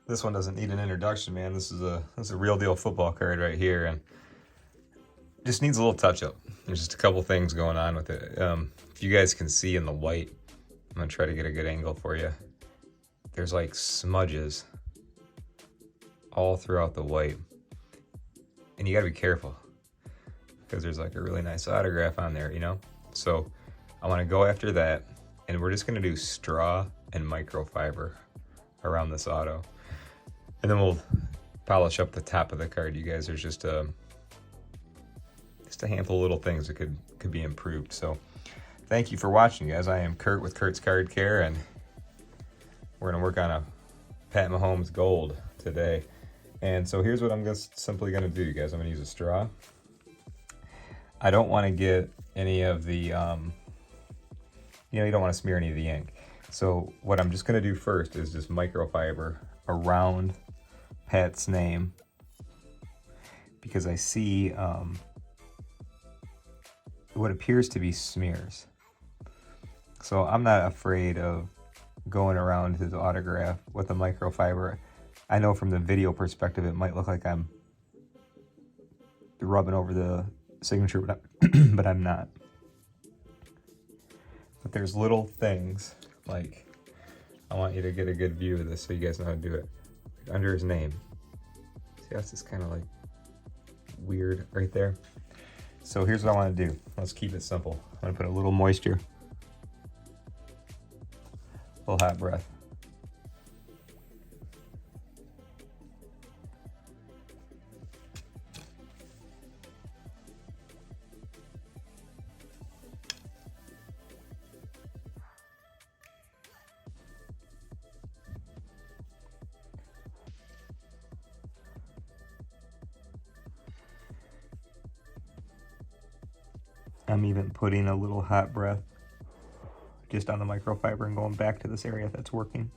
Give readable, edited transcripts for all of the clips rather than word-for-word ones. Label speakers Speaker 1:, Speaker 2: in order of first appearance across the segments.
Speaker 1: This one doesn't need an introduction, man. This is a real deal football card right here, and just needs a little touch up. There's just a couple things going on with it. If you guys can see in the white, I'm gonna try to get a good angle for you. There's like smudges all throughout the white, and you gotta be careful because there's like a really nice autograph on there, you know? So I wanna go after that, and we're just gonna do straw and microfiber around this auto. And then we'll polish up the top of the card, you guys. There's just a handful of little things that could be improved. So thank you for watching, guys. I am Kurt with Kurt's Card Care, and we're gonna work on a Pat Mahomes gold today. And so here's what I'm just simply gonna do, you guys. I'm gonna use a straw. I don't wanna get any of the, you don't wanna smear any of the ink. So what I'm just gonna do first is just microfiber around Pat's name, because I see what appears to be smears. So I'm not afraid of going around his autograph with a microfiber. I know from the video perspective it might look like I'm rubbing over the signature, but I'm not. But there's little things, like, I want you to get a good view of this so you guys know how to do it. Like under his name. See, that's just kind of like weird right there. So here's what I want to do. Let's keep it simple. I'm going to put a little moisture, a little hot breath. I'm even putting a little hot breath just on the microfiber and going back to this area that's working.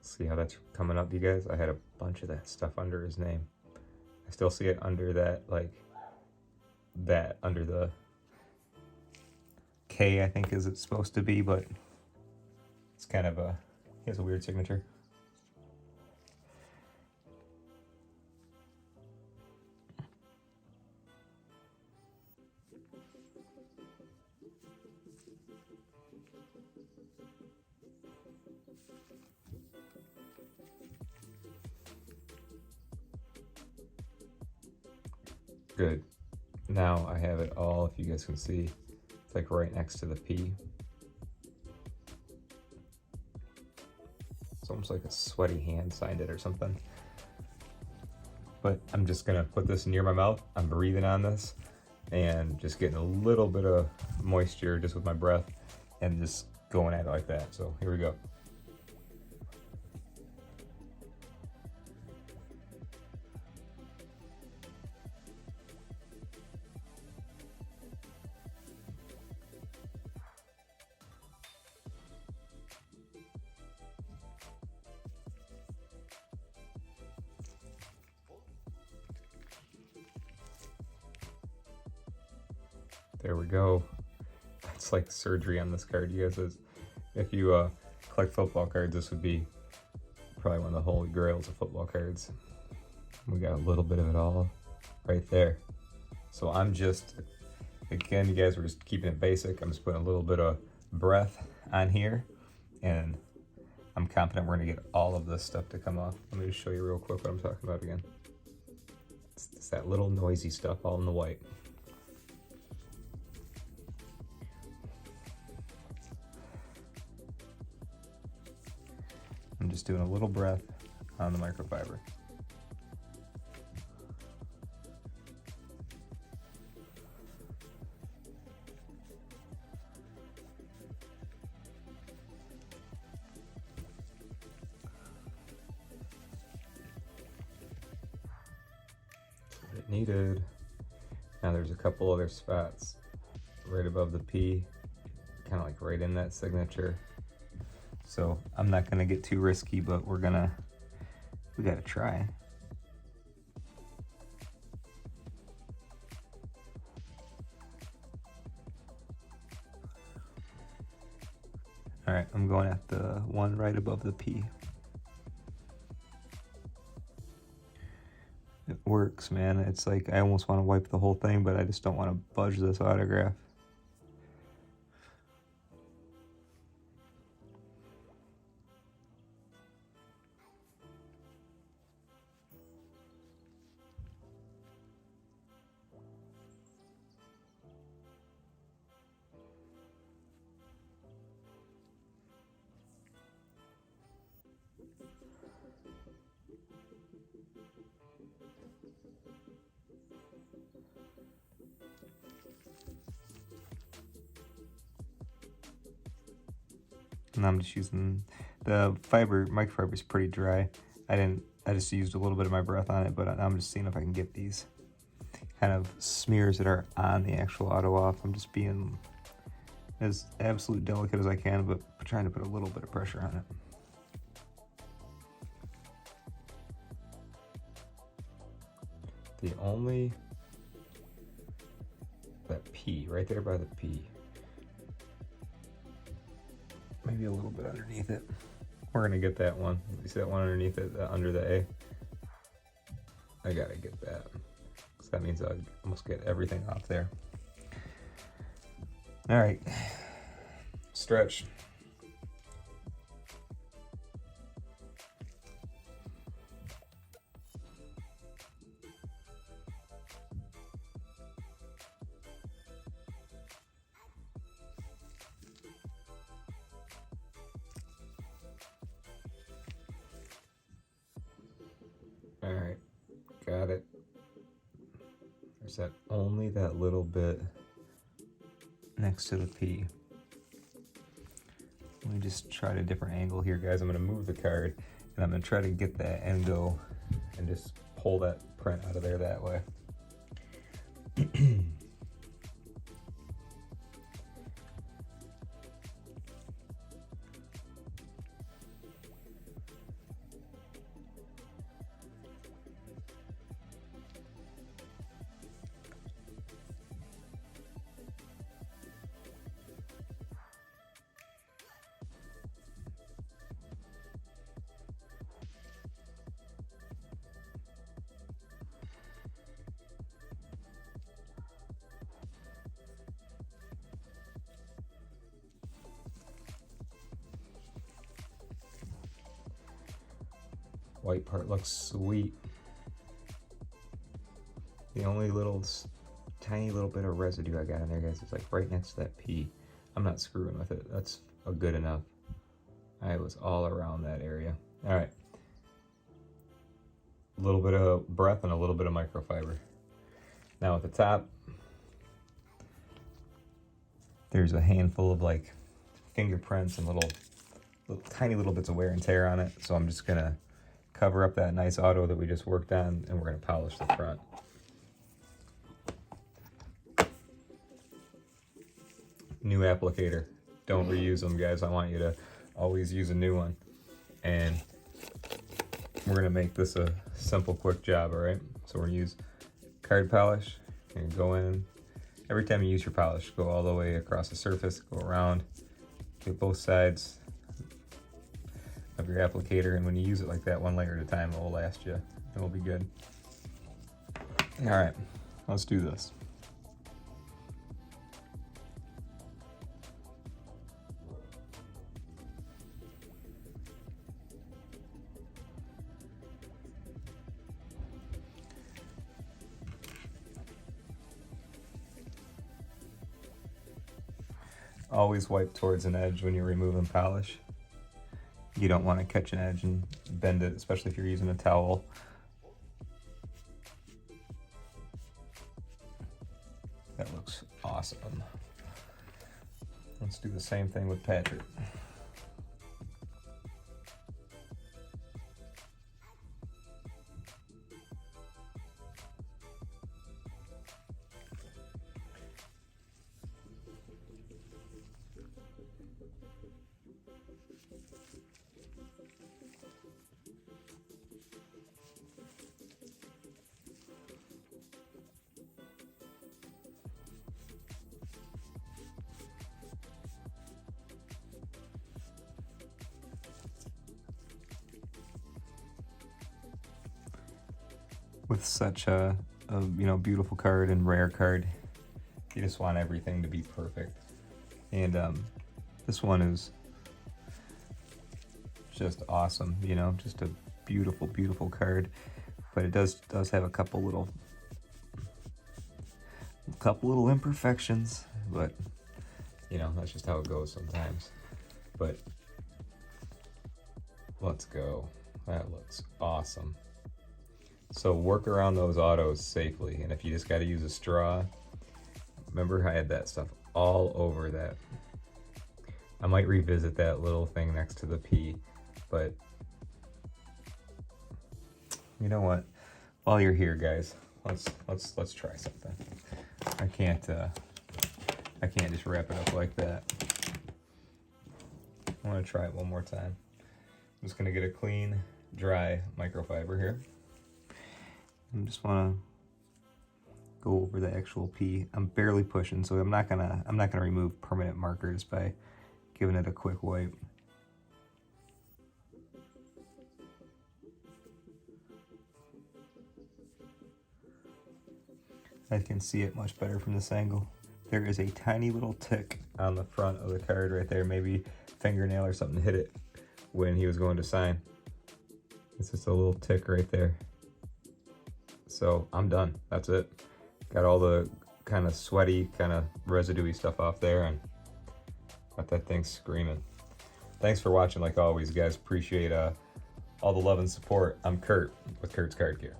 Speaker 1: See how that's coming up, you guys? I had a bunch of that stuff under his name. I still see it under that, like, that under the K, I think is it's supposed to be, but it's kind of he has a weird signature. Good. Now I have it all, if you guys can see, it's like right next to the P. It's almost like a sweaty hand signed it or something. But I'm just gonna put this near my mouth. I'm breathing on this and just getting a little bit of moisture just with my breath and just going at it like that. So here we go. There we go. It's like surgery on this card, you guys. If you collect football cards, this would be probably one of the holy grails of football cards. We got a little bit of it all right there. So I'm just, again, you guys, we're just keeping it basic. I'm just putting a little bit of breath on here, and I'm confident we're gonna get all of this stuff to come off. Let me just show you real quick what I'm talking about again. It's that little noisy stuff all in the white. I'm just doing a little breath on the microfiber. That's what it needed. Now there's a couple other spots right above the P, kind of like right in that signature. So I'm not gonna get too risky, but we gotta try. All right, I'm going at the one right above the P. It works, man. It's like I almost want to wipe the whole thing, but I just don't want to budge this autograph. And I'm just using the microfiber is pretty dry. I just used a little bit of my breath on it, but I'm just seeing if I can get these kind of smears that are on the actual auto off. I'm just being as absolute delicate as I can, but trying to put a little bit of pressure on it. That P, right there by the P. Maybe a little bit underneath it. We're gonna get that one. You see that one underneath it, under the A? I gotta get that. So that means I almost get everything off there. All right, stretch. All right, got it. There's only that little bit next to the P. Let me just try a different angle here, guys. I'm gonna move the card and I'm gonna try to get that and go and just pull that print out of there that way. White part looks sweet. The only tiny little bit of residue I got in there, guys, is like right next to that P. I'm not screwing with it. That's a good enough. I was all around that area. All right. A little bit of breath and a little bit of microfiber. Now at the top, there's a handful of like fingerprints and little tiny little bits of wear and tear on it. So I'm just gonna cover up that nice auto that we just worked on, and we're gonna polish the front. New applicator. Don't reuse them, guys. I want you to always use a new one. And we're gonna make this a simple, quick job, all right? So we're gonna use card polish and go in. Every time you use your polish, go all the way across the surface, go around, get both sides of your applicator, and when you use it like that, one layer at a time, it will last you. It will be good. All right, let's do this. Always wipe towards an edge when you're removing polish. You don't want to catch an edge and bend it, especially if you're using a towel. That looks awesome. Let's do the same thing with Patrick. With such a beautiful card and rare card, you just want everything to be perfect. And this one is just awesome, just a beautiful card. But it does have a couple little imperfections, but that's just how it goes sometimes. But let's go. That looks awesome. So work around those autos safely, and if you just got to use a straw, remember I had that stuff all over that. I might revisit that little thing next to the P, but you know what? While you're here, guys, let's try something. I can't just wrap it up like that. I want to try it one more time. I'm just gonna get a clean, dry microfiber here. I just want to go over the actual P. I'm barely pushing, so I'm not gonna remove permanent markers by giving it a quick wipe. I can see it much better from this angle. There is a tiny little tick on the front of the card right there. Maybe fingernail or something hit it when he was going to sign. It's just a little tick right there. So I'm done. That's it. Got all the kind of sweaty, kind of residue-y stuff off there, and got that thing screaming. Thanks for watching, like always, guys. Appreciate all the love and support. I'm Kurt with Kurt's Card Gear.